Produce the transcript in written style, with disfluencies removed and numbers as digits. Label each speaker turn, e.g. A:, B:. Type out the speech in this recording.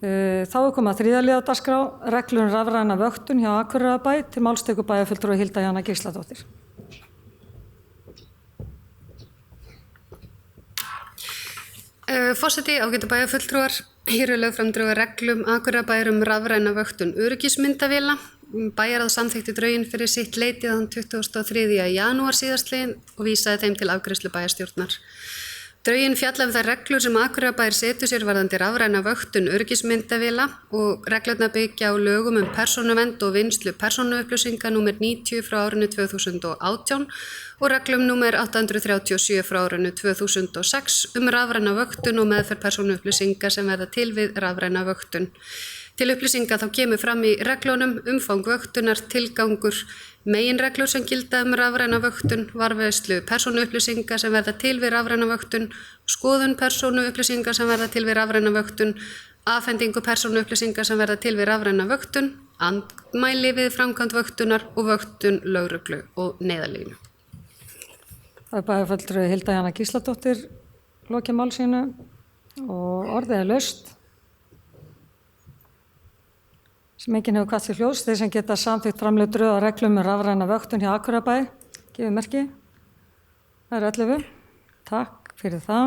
A: Þá komið að þriðja liður á dagskrá, reglur rafræna vöktun hjá Akureyrarbæ, til máls tekur bæjarfulltrúi Hilda Jana Gísladóttir.
B: Forseti, ágætu bæjarfulltrúar, hér lögð fram drög að reglum Akureyrarbæjar rafræna vöktun öryggismyndavéla. Bæjarráð samþykkti drögin fyrir sitt leyti þann 23. janúar síðastliðinn og vísaði þeim til afgreiðslu bæjarstjórnar. Drögin fjalla þær reglur sem Akureyrarbær setur sér varðandi rafræna vöktun öryggismyndavéla og reglurnar byggja á lögum persónuvernd og vinnslu persónuupplýsinga númer 90 frá árinu 2018 og reglum númer 837 frá árinu 2006 rafræna vöktun og meðferð persónuupplýsinga sem verða til við rafræna vöktun. Til upplýsinga þá kemur fram í reglunum umfang vöktunar, tilgangur, meginreglur sem gilda rafræna vöktun, varðveislu persónuupplýsinga sem verða til við rafræna vöktun, skoðun persónuupplýsinga sem verða til við rafræna vöktun, afhendingu persónuupplýsinga sem verða til við rafræna vöktun, andmæli við framkvæmd vöktunar og vöktun lögreglu og neyðarlínu.
A: Það bæjarfulltrúi Hilda Jana Gísladóttir lokið mál sínu og orðið laust. Sem enginn hefur kvatt til hljóðs, þeir sem geta samþykkt framleidd drög að reglum rafræna vöktun hjá Akureyrarbæ, gefið merki. Það 11. Takk fyrir það.